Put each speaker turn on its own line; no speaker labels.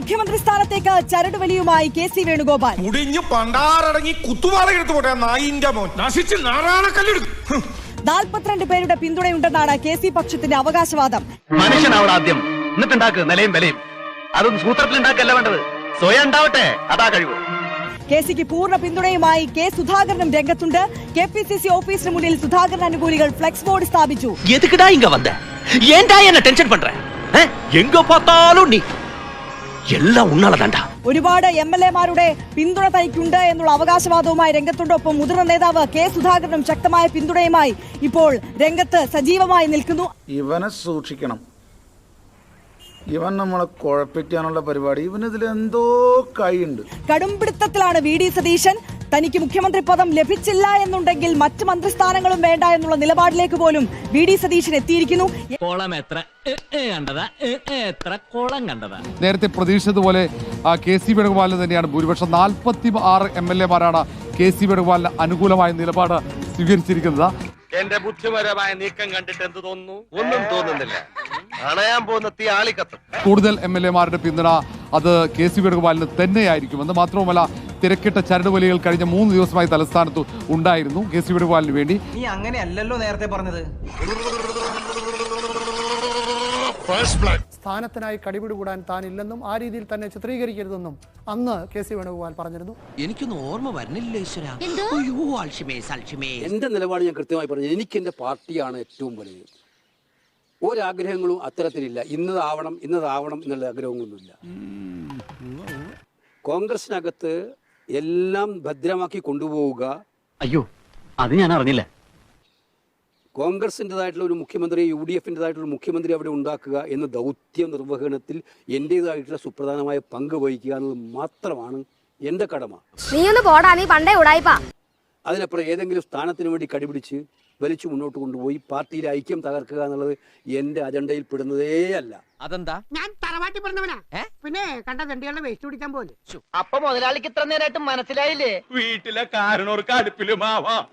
മുഖ്യമന്ത്രി സ്ഥാനത്തേക്ക് ചരടുവലിയുമായി കെ.സി. വേണുഗോപാൽ.
മുടിഞ്ഞു പണ്ടാറടങ്ങി കുത്തുവാള എടുത്തു പോട്ടെ നായിന്റെ മോൻ നശിച്ച് നാരായണക്കല്ലെടുക്കും.
42 പേരുടെ പിന്തുണയുണ്ടെന്നാണ് കെ.സി. പക്ഷത്തിന്റെ അവകാശവാദം.
മനുഷ്യനാവണം ആദ്യം, എന്നിട്ടുണ്ടാക്ക് നിലയും വിലയും. അതൊന്നും സൂത്രത്തിലുണ്ടാക്കല്ല വേണ്ടത്, സ്വയം ഉണ്ടാവട്ടെ, അതാ കഴിവ്.
കെ.സിക്ക് പൂർണ്ണ പിന്തുണയുമായി കെ. സുധാകരനും രംഗത്തുണ്ട്. കെ.പി.സി.സി ഓഫീസിന് മുന്നിൽ സുധാകരൻ അനുകൂലികൾ ഫ്ലെക്സ് ബോർഡ് സ്ഥാപിച്ചു.
എതുക്കിടാ ഇങ്ങ വന്ന ഏണ്ടാ എന്നെ ടെൻഷൻ പண்ற എങ്ക பார்த்தாலும் നീ എല്ലാം ഉണ്ണാളതാണ്ട.
ഒരുപാട് എംഎൽഎമാരുടെ പിന്തുണ തനിക്കുണ്ട് എന്നുള്ള അവകാശവാദവുമായി രംഗത്തുണ്ട്. ഒപ്പം മുതിർന്ന നേതാവ് കെ. സുധാകരനും ശക്തമായ പിന്തുണയുമായി ഇപ്പോൾ രംഗത്ത് സജീവമായി നിൽക്കുന്നു.
ഇവനെ സൂക്ഷിക്കണം, ഇവൻ നമ്മളെ കുഴപ്പിക്കാനുള്ള പരിപാടി, ഇവനിതിൽ എന്തോ കൈയുണ്ട്.
കടുംപിടുത്തത്തിലാണ് വി.ഡി. സതീശൻ. തനിക്ക് മുഖ്യമന്ത്രി പദം ലഭിച്ചില്ല എന്നുണ്ടെങ്കിൽ മറ്റ് മന്ത്രിസ്ഥാനങ്ങളും വേണ്ട എന്നുള്ള നിലപാടിലേക്ക് പോലും വി.ഡി. സതീശൻ എത്തിയിരിക്കുന്നു.
നേരത്തെ പ്രതീക്ഷിച്ചതുപോലെ കെ.സി. വേണുഗോപാലിന് തന്നെയാണ് ഭൂരിപക്ഷം. 46 എംഎൽഎമാരാണ് കെ.സി. വേണുഗോപാലിന് അനുകൂലമായ നിലപാട് സ്വീകരിച്ചിരിക്കുന്നത്.
എന്റെ ബുദ്ധിപരമായ നീക്കം കണ്ടിട്ട് എന്ത് തോന്നുന്നു? ഒന്നും തോന്നുന്നില്ല. അണയാൻ പോകുന്ന തീ ആളിക്കത്തും.
കൂടുതൽ എംഎൽഎമാരുടെ പിന്തുണ അത് കെ.സി. വേണുഗോപാലിന് തന്നെയായിരിക്കുമെന്ന് മാത്രവുമല്ല, തിരക്കിട്ട ചരടുവലികൾ കഴിഞ്ഞ 3 ദിവസമായി തലസ്ഥാനത്ത് ഉണ്ടായിരുന്നു കെ.സി. വേണുഗോപാലിന് വേണ്ടി.
നീ അങ്ങനെയല്ലല്ലോ നേരത്തെ പറഞ്ഞത്.
സ്ഥാനത്തിനായി കടിപിടി കൂടാൻ താനില്ലെന്നും ആ രീതിയിൽ തന്നെ ചിത്രീകരിക്കരുതെന്നും അന്ന് കെ.സി. വേണുഗോപാൽ പറഞ്ഞിരുന്നു.
എനിക്കൊന്നും ഓർമ്മ വരുന്നില്ല ഈശ്വര.
എന്റെ നിലപാട് ഞാൻ കൃത്യമായി പറഞ്ഞു. എനിക്ക് എന്റെ പാർട്ടിയാണ് ഏറ്റവും വലുത്. ഒരാഗ്രഹങ്ങളും അത്തരത്തിലില്ല. ഇന്നതാവണം എന്നുള്ള ആഗ്രഹങ്ങളൊന്നുമില്ല. കോൺഗ്രസിനകത്ത് എല്ലാം ഭദ്രമാക്കി കൊണ്ടുപോവുക.
അയ്യോ, അത് ഞാൻ അറിഞ്ഞില്ല.
കോൺഗ്രസിൻ്റെതായിട്ടുള്ള ഒരു മുഖ്യമന്ത്രി, UDF-ൻ്റെതായിട്ടുള്ള മുഖ്യമന്ത്രി അവിടെ ഉണ്ടാക്കുക എന്ന ദൗത്യ നിർവഹണത്തിൽ എൻ്റേതായിട്ടുള്ള സുപ്രധാനമായ പങ്ക് വഹിക്കുക എന്നത് മാത്രമാണ് എൻ്റെ കടമ. അതിനപ്പുറം ഏതെങ്കിലും സ്ഥാനത്തിന് വേണ്ടി കടിപിടിച്ച് വലിച്ചു മുന്നോട്ട് കൊണ്ടുപോയി പാർട്ടിയിലെ ഐക്യം തകർക്കുക എന്നുള്ളത് എൻ്റെ അജണ്ടയിൽ പെടുന്നതേ അല്ല.
അതെന്താ?
ഞാൻ തറവാട്ടി പറഞ്ഞവനാ. പിന്നെ കണ്ട തെണ്ടികളുടെ വേസ്റ്റ് പിടിക്കാൻ പോലെ.
അപ്പൊ മുതലാളിക്ക് ഇത്ര നേരമായിട്ട് മനസ്സിലായില്ലേ?
വീട്ടിലെ കാരണവർക്ക് അടുപ്പിലുമാവാം.